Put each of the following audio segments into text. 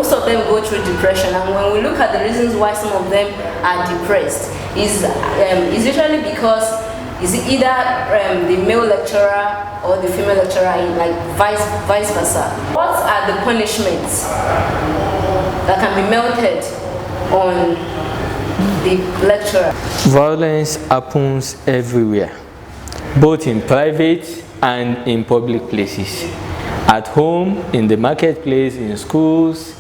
most of them go through depression, and when we look at the reasons why some of them are depressed, is usually because is either the male lecturer or the female lecturer, like vice versa. What are the punishments that can be melted on the lecturer? Violence happens everywhere, both in private and in public places. At home, in the marketplace, in schools,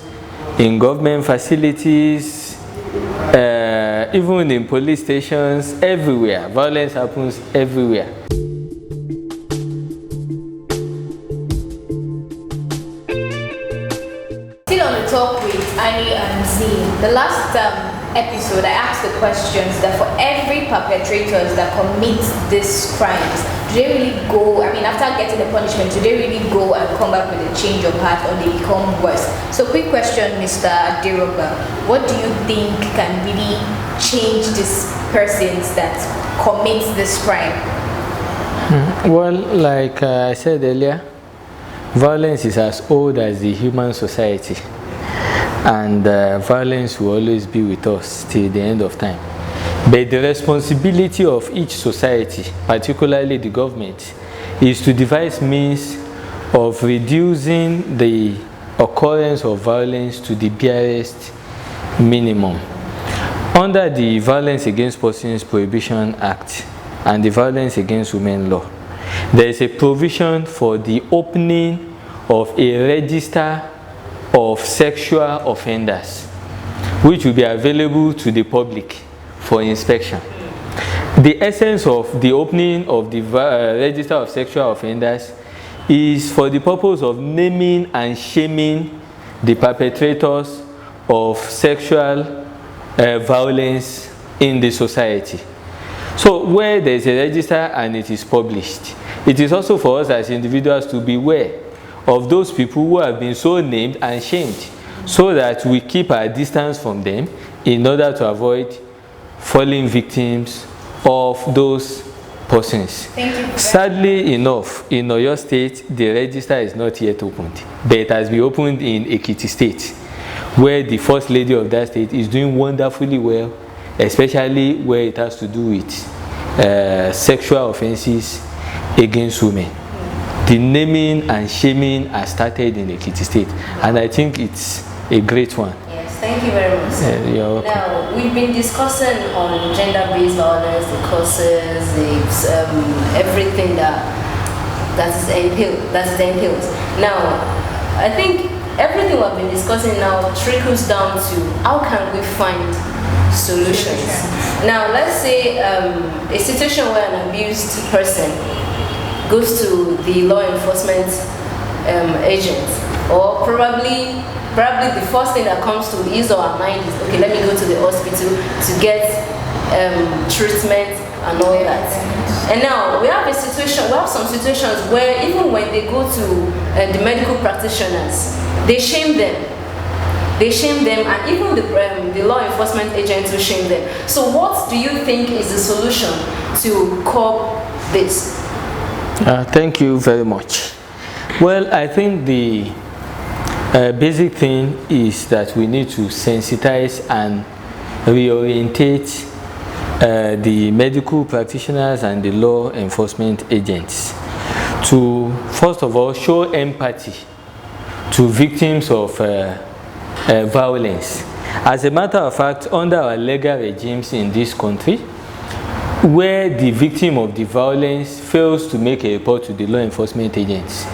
in government facilities, even in police stations, everywhere. Violence happens everywhere. Still on the talk with Anny and Z, the last episode I asked the questions that for every perpetrators that commit these crimes, do they really go, I mean, after getting the punishment, do they really go and come back with a change of heart, or they become worse? So quick question, Mr. Deroba, what do you think can really change these persons that commit this crime? Well, like I said earlier, violence is as old as the human society, and violence will always be with us till the end of time. But the responsibility of each society, particularly the government, is to devise means of reducing the occurrence of violence to the barest minimum. Under the Violence Against Persons Prohibition Act and the Violence Against Women Law, there is a provision for the opening of a register of sexual offenders, which will be available to the public for inspection. The essence of the opening of the register of sexual offenders is for the purpose of naming and shaming the perpetrators of sexual violence in the society. So where there is a register and it is published, it is also for us as individuals to beware of those people who have been so named and shamed, so that we keep our distance from them in order to avoid falling victims of those persons. Thank you. Sadly enough, in Oyo State, the register is not yet opened, but it has been opened in Ekiti State, where the First Lady of that state is doing wonderfully well, especially where it has to do with sexual offenses against women. The naming and shaming has started in Ekiti State, and I think it's a great one. Yes, thank you very much. You're welcome. Now, we've been discussing on gender-based violence, the causes, everything that is entailed. Now, I think everything we've been discussing now trickles down to how can we find solutions. Now, let's say a situation where an abused person goes to the law enforcement agent, or probably the first thing that comes to his or her mind is, okay, let me go to the hospital to get treatment and all that. And now we have some situations where even when they go to the medical practitioners, they shame them, and even the law enforcement agents will shame them. So what do you think is the solution to curb this? Thank you very much. Well, I think the basic thing is that we need to sensitize and reorientate the medical practitioners and the law enforcement agents to, first of all, show empathy to victims of violence. As a matter of fact, under our legal regimes in this country, where the victim of the violence fails to make a report to the law enforcement agents,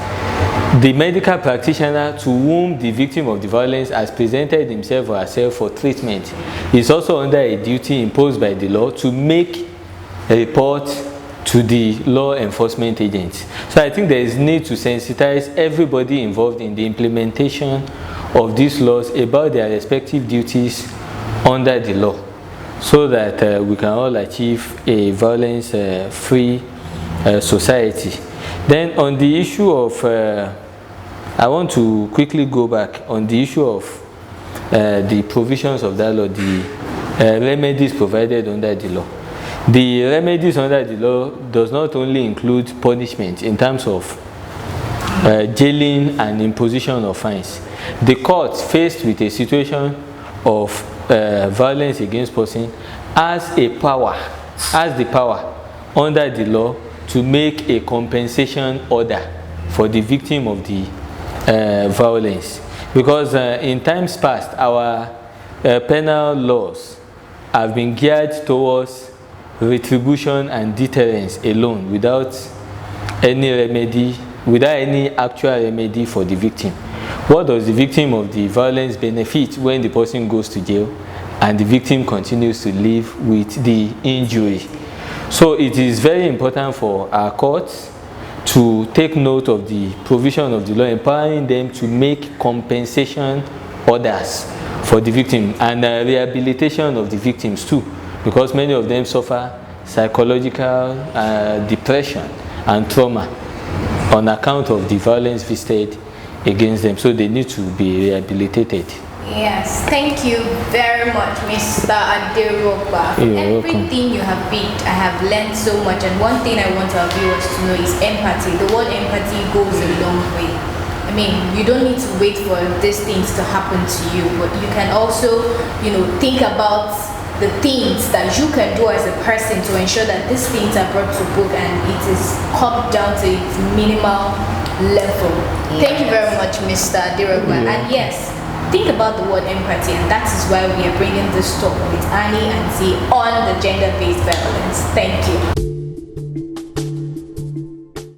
the medical practitioner to whom the victim of the violence has presented himself or herself for treatment is also under a duty imposed by the law to make a report to the law enforcement agents. So I think there is need to sensitize everybody involved in the implementation of these laws about their respective duties under the law, so that we can all achieve a violence-free society. Then on the issue of, I want to quickly go back on the issue of the provisions of that law, the remedies provided under the law. The remedies under the law does not only include punishment in terms of jailing and imposition of fines, the court, faced with a situation of violence against person, has the power under the law to make a compensation order for the victim of the violence. Because in times past, our penal laws have been geared towards retribution and deterrence alone, without any actual remedy for the victim. What does the victim of the violence benefit when the person goes to jail and the victim continues to live with the injury? So it is very important for our courts to take note of the provision of the law, empowering them to make compensation orders for the victim and rehabilitation of the victims too, because many of them suffer psychological depression and trauma on account of the violence visited against them, so they need to be rehabilitated. Yes, thank you very much, Mr. Aderoba. Everything you have been, I have learned so much, and one thing I want our viewers to know is empathy. The word empathy goes a long way. I mean, you don't need to wait for these things to happen to you, but you can also, think about the things that you can do as a person to ensure that these things are brought to book and it is cut down to its minimal level. Yes. Thank you very much, Mr. Aderoba. Yeah. And yes, think about the word empathy, and that is why we are bringing this talk with Anny and Z on the gender-based violence. Thank you.